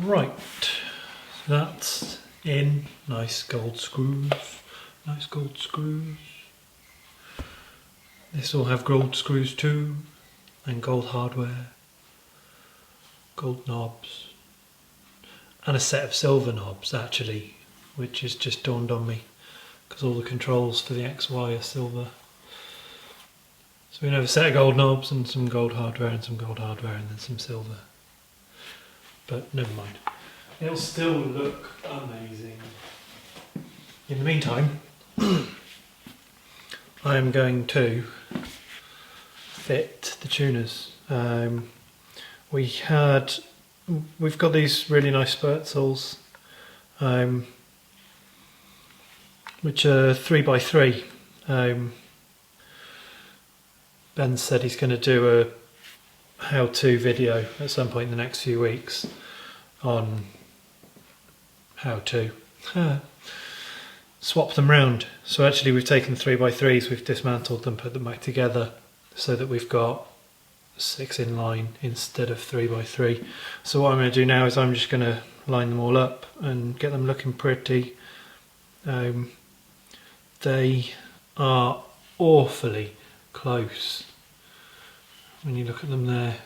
Right, so that's in. Nice gold screws. Nice gold screws. This will have gold screws too, and gold hardware, gold knobs, and a set of silver knobs actually, which has just dawned on me because all the controls for the XY are silver. So we have a set of gold knobs and some gold hardware and some gold hardware and then some silver. But never mind. It'll still look amazing. In the meantime, I am going to fit the tuners. We've got these really nice Spertzels, which are 3x3. Ben said he's going to do a how-to video at some point in the next few weeks on how to swap them round. So actually we've taken 3x3s, we've dismantled them, put them back together so that we've got 6 in line instead of 3x3. So what I'm going to do now is I'm just going to line them all up and get them looking pretty. They are awfully close. When you look at them, they're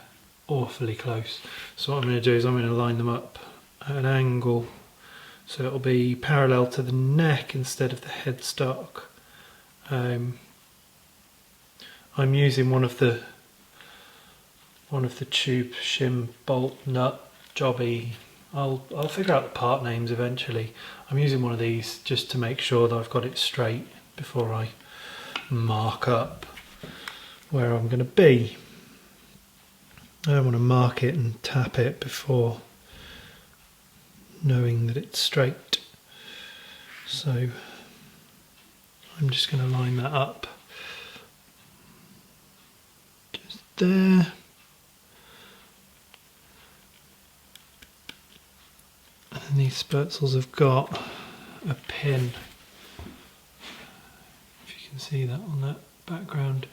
awfully close. So what I'm going to do is I'm going to line them up at an angle so it'll be parallel to the neck instead of the headstock. I'm using one of the tube shim bolt nut jobby. I'll figure out the part names eventually. I'm using one of these just to make sure that I've got it straight before I mark up where I'm going to be. I don't want to mark it and tap it before knowing that it's straight. So I'm just going to line that up just there. And these Spertzels have got a pin, if you can see that on that background,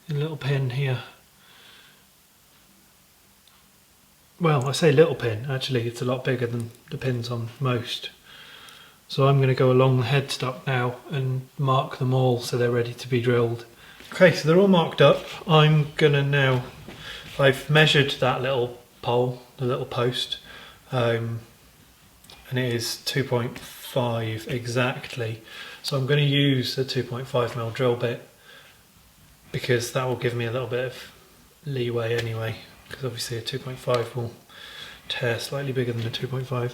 a little pin here. Well, I say little pin, actually it's a lot bigger than the pins on most. So I'm going to go along the headstock now and mark them all so they're ready to be drilled. Okay, so they're all marked up. I'm going to now, I've measured that little pole, the little post, and it is 2.5 exactly. So I'm going to use a 2.5mm drill bit because that will give me a little bit of leeway anyway, because obviously a 2.5 will tear slightly bigger than a 2.5.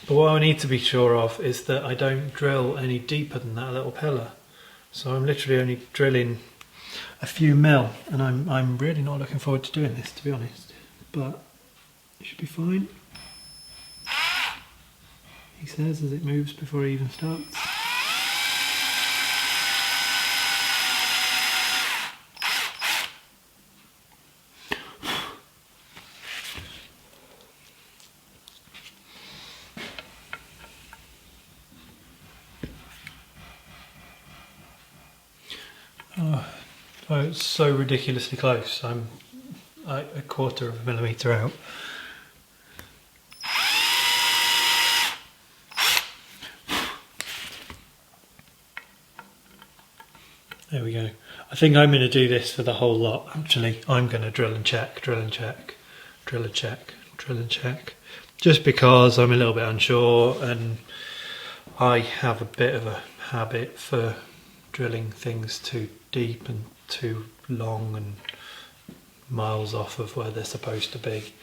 But what I need to be sure of is that I don't drill any deeper than that little pillar. So I'm literally only drilling a few mil, and I'm really not looking forward to doing this, to be honest. But it should be fine, he says as it moves before he even starts. Oh, it's so ridiculously close. I'm a 1/4 of a millimetre out. There we go. I think I'm going to do this for the whole lot. Actually, I'm going to drill and check, drill and check, drill and check, drill and check. Just because I'm a little bit unsure, and I have a bit of a habit for drilling things too deep and too long and miles off of where they're supposed to be.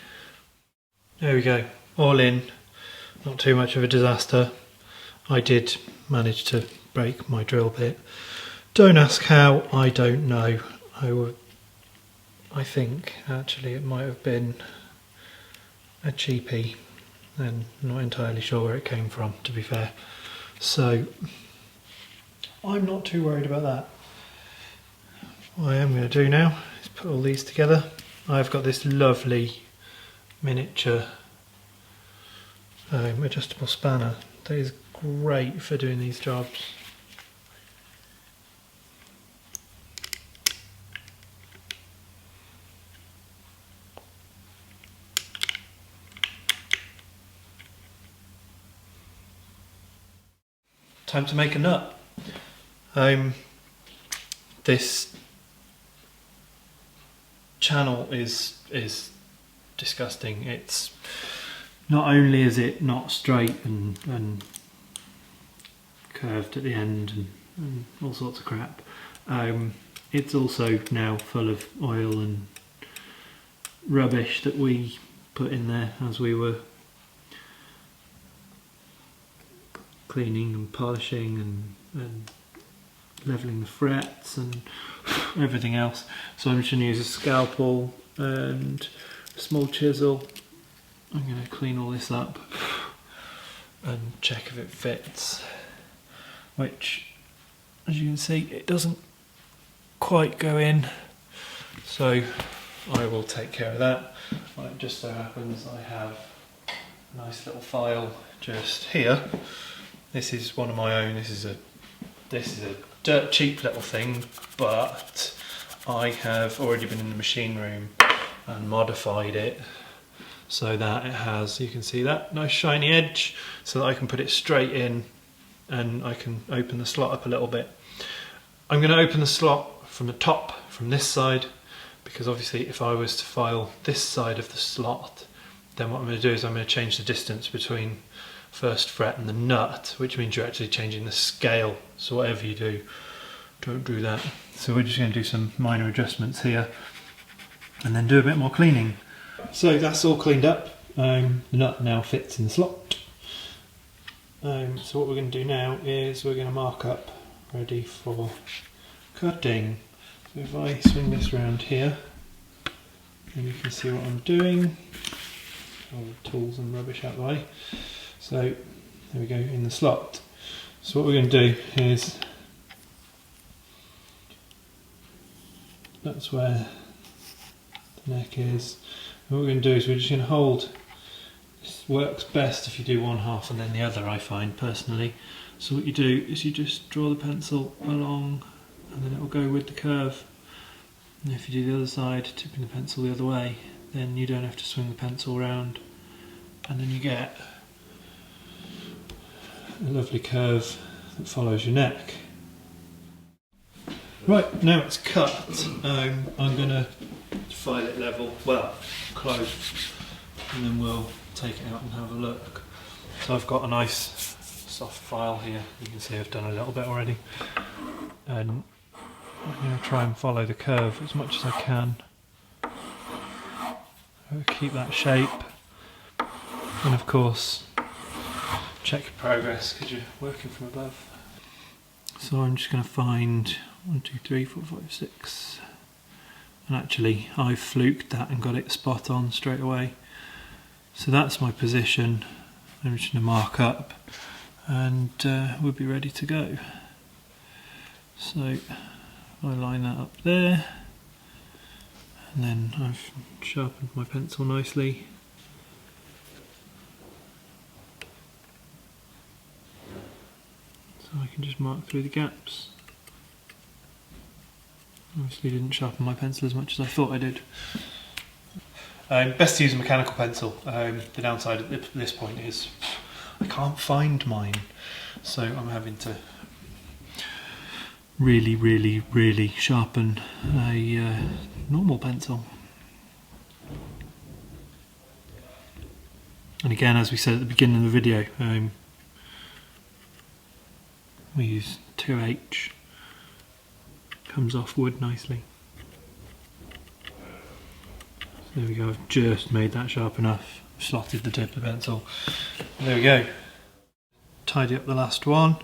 There we go, all in. Not too much of a disaster. I did manage to break my drill bit. Don't ask how, I don't know. I think actually it might have been a cheapie, and not entirely sure where it came from, to be fair. So I'm not too worried about that. What I am going to do now is put all these together. I've got this lovely miniature adjustable spanner that is great for doing these jobs. time to make a nut. This channel is disgusting. It's not only is it not straight and curved at the end and all sorts of crap, it's also now full of oil and rubbish that we put in there as we were cleaning and polishing and levelling the frets and everything else. So I'm just going to use a scalpel and a small chisel. I'm going to clean all this up and check if it fits, which, as you can see, it doesn't quite go in, so I will take care of that. Well, it just so happens I have a nice little file just here. This is one of my own. This is a dirt cheap little thing, but I have already been in the machine room and modified it so that it has, you can see that nice shiny edge, so that I can put it straight in and I can open the slot up a little bit. I'm going to open the slot from the top, from this side, because obviously if I was to file this side of the slot, then what I'm going to do is I'm going to change the distance between first fret and the nut, which means you're actually changing the scale. So whatever you do, don't do that. So we're just going to do some minor adjustments here and then do a bit more cleaning. So that's all cleaned up. The nut now fits in the slot. So what we're going to do now is we're going to mark up, ready for cutting. So if I swing this around here, then you can see what I'm doing. All the tools and rubbish out of the way. So there we go, in the slot. So what we're going to do is, that's where the neck is. And what we're going to do is we're just going to hold. This works best if you do one half and then the other, I find personally. So what you do is you just draw the pencil along and then it will go with the curve. And if you do the other side, tipping the pencil the other way, then you don't have to swing the pencil around, and then you get a lovely curve that follows your neck. Right, now it's cut, I'm going to file it level, well, close, and then we'll take it out and have a look. So I've got a nice soft file here. You can see I've done a little bit already, and I'm going to try and follow the curve as much as I can. I'll keep that shape, and of course check your progress because you're working from above. So I'm just going to find 1, 2, 3, 4, 5, 6, and actually I fluked that and got it spot on straight away. So that's my position. I'm just going to mark up and we'll be ready to go. So I line that up there, and then I've sharpened my pencil nicely. So I can just mark through the gaps. Obviously didn't sharpen my pencil as much as I thought I did. Best to use a mechanical pencil. The downside at this point is I can't find mine, so I'm having to really sharpen a normal pencil. And again, as we said at the beginning of the video, we use 2H, comes off wood nicely. So there we go, I've just made that sharp enough, slotted the tip of the pencil. There we go. Tidy up the last one,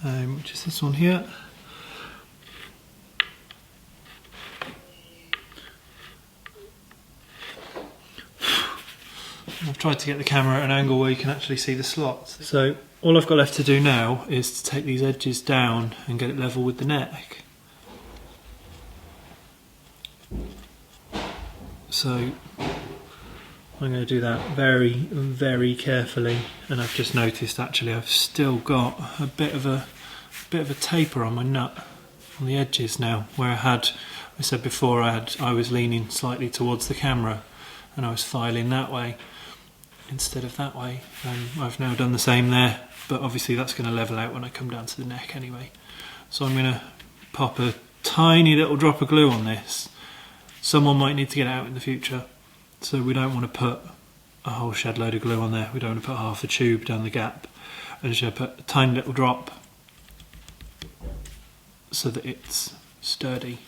which is this one here. I've tried to get the camera at an angle where you can actually see the slots. So all I've got left to do now is to take these edges down and get it level with the neck. So I'm going to do that very carefully, and I've just noticed actually I've still got a bit of a taper on my nut on the edges now, where I said before I was leaning slightly towards the camera and I was filing that way. instead of that way. I've now done the same there, but obviously that's going to level out when I come down to the neck anyway. So I'm going to pop a tiny little drop of glue on this. Someone might need to get it out in the future, so we don't want to put a whole shed load of glue on there. We don't want to put half a tube down the gap. I'm just going to put a tiny little drop so that it's sturdy,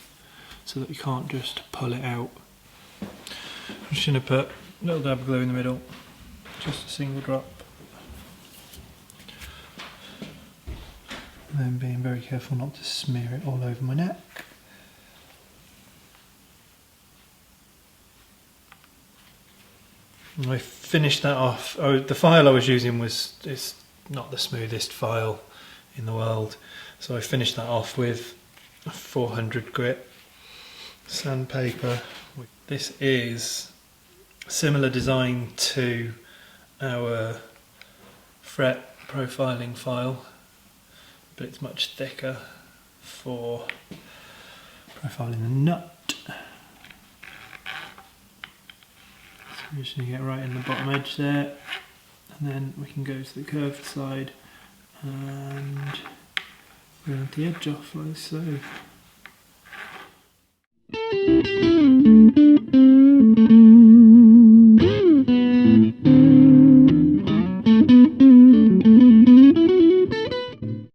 so that we can't just pull it out. I'm just going to put a little dab of glue in the middle, just a single drop. And then being very careful not to smear it all over my neck. And I finished that off. Oh, the file I was using is not the smoothest file in the world, so I finished that off with a 400 grit sandpaper. This is a similar design to our fret profiling file, but it's much thicker for profiling the nut. So we're just going to get right in the bottom edge there, and then we can go to the curved side and round the edge off like so.